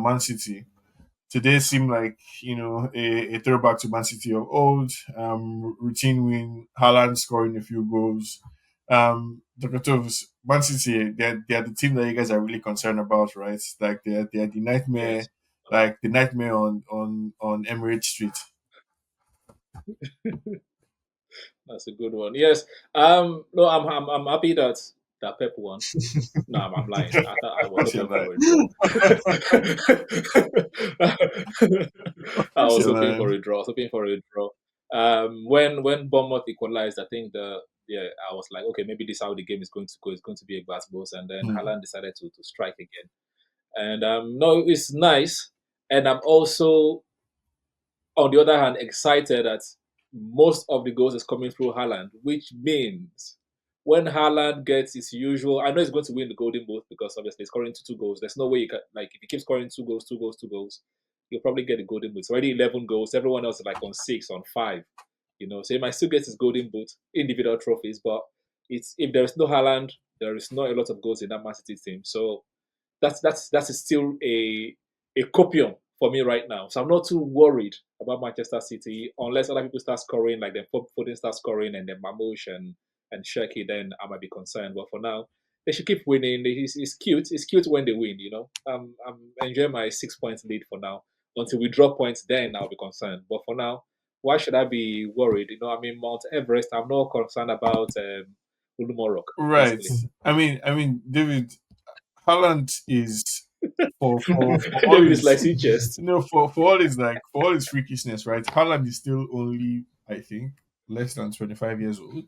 Man City. Today seem like a throwback to Man City of old. Routine win, Haaland scoring a few goals. Dr. Toves, Man City, they're the team that you guys are really concerned about, right? Like they're the nightmare, Yes, like the nightmare on Emirates Street. that's a good one. Yes. No, I'm happy that Pep won. No, I'm lying. I was Of course you're hoping lying. for a draw. Of I course was you're hoping for lying. a draw. I was hoping for a draw. When Bournemouth equalized, I think I was like, okay, maybe this is how the game is going to go. It's going to be a glass balls, and then Hmm. Haaland decided to strike again. And no, it's nice. And I'm also, on the other hand, excited that most of the goals is coming through Haaland, which means when Haaland gets his usual, I know he's going to win the Golden Boot because obviously he's scoring two goals. There's no way you can, like, if he keeps scoring two goals, two goals, two goals, he'll probably get the Golden Boot. It's already 11 goals. Everyone else is like on six, on five, So he might still get his Golden Boot, individual trophies, but it's if there is no Haaland, there is not a lot of goals in that Man City team. So that's still a copium for me right now. So I'm not too worried about Manchester City unless other people start scoring, like then Foden start scoring and then Mamouche and Sheki, then I might be concerned. But for now, they should keep winning. It's cute. It's cute when they win. I'm enjoying my 6 points lead for now. Until we drop points, then I'll be concerned. But for now, why should I be worried? I mean, Mount Everest, I'm not concerned about Ulumorok, Right. basically. I mean, David, Haaland is for all David is like his sea chest. for all his freakishness, right? Haaland is still only, I think, less than 25 years old.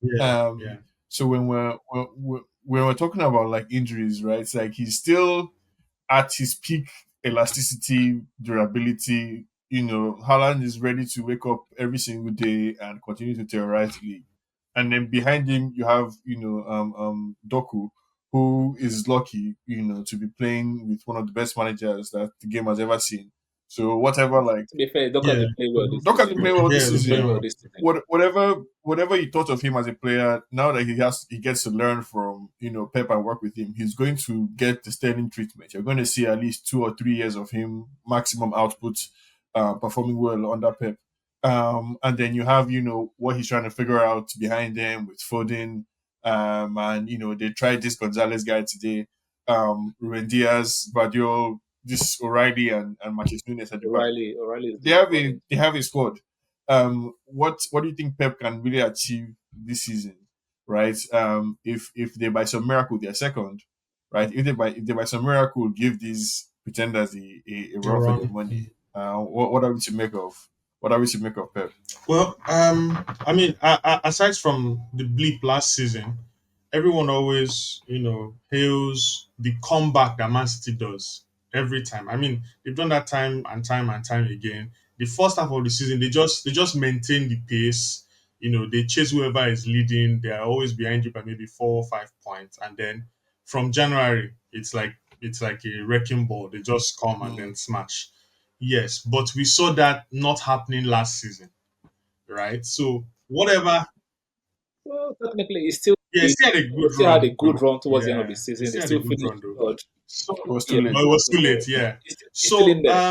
Yeah, yeah. So when we're talking about like injuries, right? It's like he's still at his peak elasticity, durability. Haaland is ready to wake up every single day and continue to terrorize the league. And then behind him, you have Doku, who is lucky, to be playing with one of the best managers that the game has ever seen. So whatever, like To be fair, Doka Yeah, did play well this Doka season. did play well this yeah, He's they play playing season. well well. this season. Whatever you thought of him as a player, now that he gets to learn from Pep and work with him, he's going to get the Sterling treatment. You're going to see at least 2 or 3 years of him maximum output, performing well under Pep. And then you have what he's trying to figure out behind them with Foden, and they tried this Gonzalez guy today, Ruben Diaz, Guardiola, this O'Reilly and Marcus Nunes at the back. O'Reilly is they doing have a running. they have a squad. What do you think Pep can really achieve this season, right? If they by some miracle they're second, right? If they by some miracle give these pretenders a They run for their run. money, what are we to make of Pep? Well, I mean, aside from the bleep last season, everyone always, hails the comeback that Man City does every time. I mean, they've done that time and time again. The first half of the season, they just maintain the pace. They chase whoever is leading. They are always behind you by maybe 4 or 5 points, and then from January, it's like a wrecking ball. They just come and Hmm. then smash. Yes, but we saw that not happening last season, right? So whatever, Well, technically, it's still yeah, he he, still had a he good still had a run good though. run towards the end of the Yeah, he season. They still had a still good finished run though. third. So, It was too Yeah, but late. it was too late. so Yeah. he's still So in there.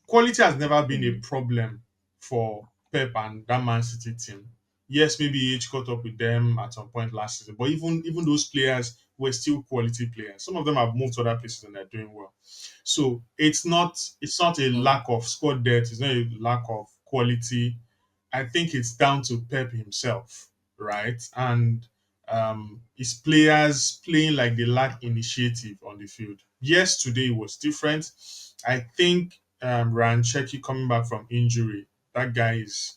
quality has never been a Mm. problem for Pep and that Man City team. Yes, maybe he caught up with them at some point last season, but even those players were still quality players. Some of them have moved to other places and they're doing well. So it's not a Hmm. lack of squad depth. It's not a lack of quality. I think it's down to Pep himself, right? And his players playing like they lack initiative on the field. Yes, today was different. I think Ryan Cherky coming back from injury, that guy is,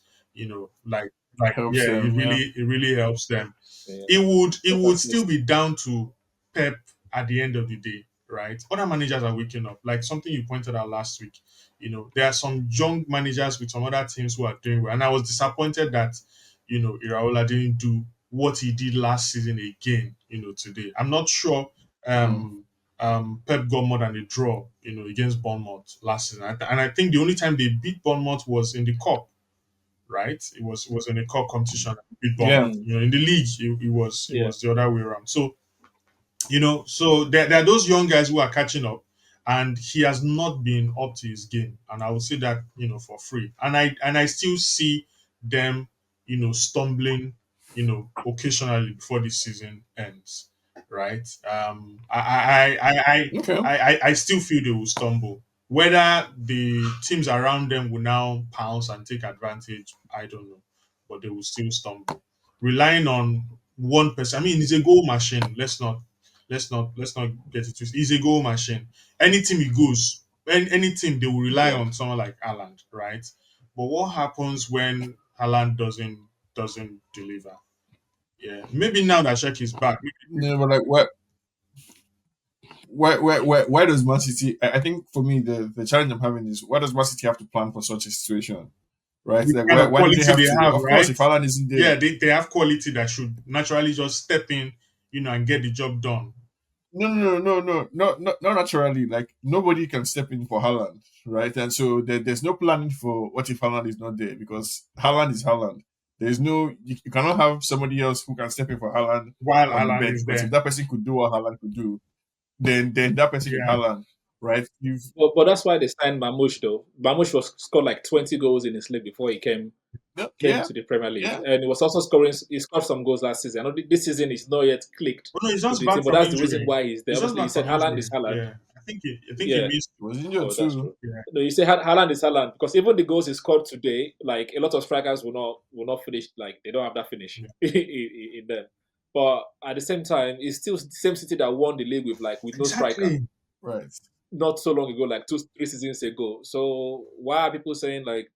like Helps yeah, them, yeah. it really helps them. Yeah, It would but at still least be down to Pep at the end of the day, right? Other managers are waking up, like something you pointed out last week. There are some young managers with some other teams who are doing well, and I was disappointed that Iraola didn't do what he did last season again. Today I'm not sure. Hmm. Pep got more than a draw, against Bournemouth last season, and I think the only time they beat Bournemouth was in the cup, right? It was in a cup competition. Beat Yeah. Bournemouth. mm, In the league, it was yeah. the other way around. So so there are those young guys who are catching up, and he has not been up to his game. And I would say that for free. And I still see them stumbling occasionally before this season ends. Right. Okay. I still feel they will stumble. Whether the teams around them will now pounce and take advantage, I don't know, but they will still stumble. Relying on one person, I mean, he's a goal machine. Let's not get it twisted. He's a goal machine. Any team he goes, any team they will rely Yeah. on someone like Haaland, right? But what happens when Haaland doesn't deliver? Yeah, maybe now that Shek is back, No, but like why does Man City? I think for me the challenge I'm having is why does Man City have to plan for such a situation, right? the Like kind of why do they quality have they to? have, Of course, right? if Haaland isn't Yeah, there, they have quality that should naturally just step in, and get the job done. no, not naturally. Like nobody can step in for Haaland, right? And so there's no planning for what if Haaland is not there because Haaland is Haaland. There's no you cannot have somebody else who can step in for Haaland While on the Haaland bench is because if there. that person could do what Haaland could do, then that person is Yeah. Haaland, right? You've But that's why they signed Mamouche though. Mamouche was scored like 20 goals in his league before he came yeah, to the Premier League, yeah. and he was also scoring. He scored some goals last season. I know this season is not yet clicked Oh no, he's with just the back team, but from that's the reason injury. why he's there. He's just Obviously, you back said from Haaland is injury. Haaland. Yeah. I think he Yeah. missed. He was injured Oh, that's too. true. Yeah. No, you say Haaland is Haaland because even the goals he scored today, like a lot of strikers will not finish. Like they don't have that finish Yeah. in them. But at the same time, it's still the same City that won the league with no striker Exactly. Right. not so long ago, like 2, 3 seasons ago. So why are people saying like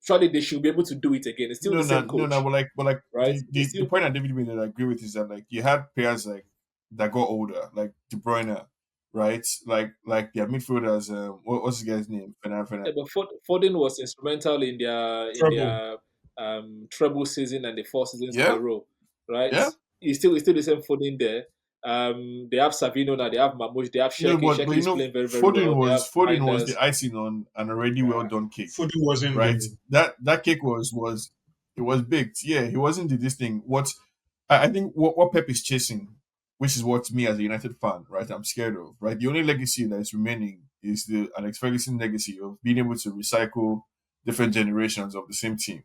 surely they should be able to do it again? It's still No, the no, same no, no. coach, But like right? the, It's the still point that David made that I agree with is that like you had players like that got older, like De Bruyne, right? Like their midfielders. What's the guy's name? yeah, but Foden was instrumental in Trouble. their treble season and the 4 seasons in a Yeah, row, right? yeah. It's still the same Foden there. They have Savino now. They have Mamouche. They have No, Sheki. but Sheki is playing very very well. They have Foden was Minders. the icing on an already well Yeah. done cake, Foden wasn't right? the That cake was it was baked. Yeah, he wasn't the this thing. I think what Pep is chasing, which is what me as a United fan, right, I'm scared of, right? The only legacy that is remaining is the Alex Ferguson legacy of being able to recycle different generations of the same team.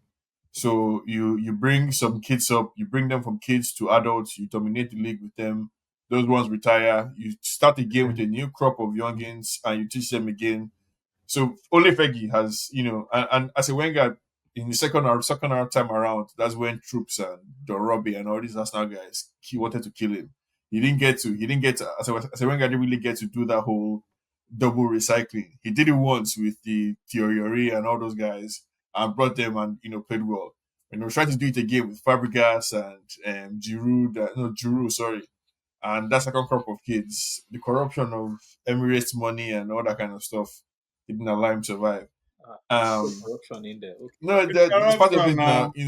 So you bring some kids up, you bring them from kids to adults, you dominate the league with them. Those ones retire. You start again yeah. with a new crop of youngins, and you teach them again. So only Fergie has, and as a Wenger in the second time around, that's when Troops and Don Robbie and all these Arsenal guys he wanted to kill him. He didn't get to as a Wenger didn't really get to do that whole double recycling. He did it once with the Thierry and all those guys and brought them and played well. And he was trying to do it again with Fabregas and Giroud, no Giroud, sorry, and that second crop of kids, the corruption of Emirates money and all that kind of stuff didn't allow him to survive. You put Um, corruption in there. Okay. no, It's it's part of corruption it now. now. He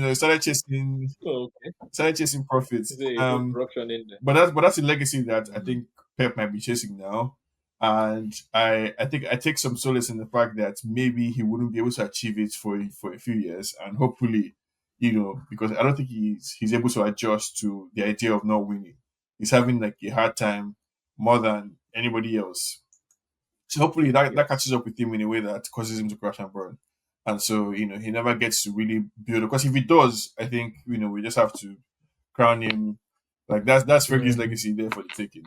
Oh, okay. started chasing profits. You put corruption in there. But that's a legacy that I Mm. think Pep might be chasing now. And I think I take some solace in the fact that maybe he wouldn't be able to achieve it for a few years, and hopefully, because I don't think he's able to adjust to the idea of not winning. He's having like a hard time more than anybody else. So hopefully that Yes. catches up with him in a way that causes him to crash and burn. And so, he never gets to really build. Because if he does, I think, we just have to crown him. Like that's Fergie's Yeah. legacy there for the taking.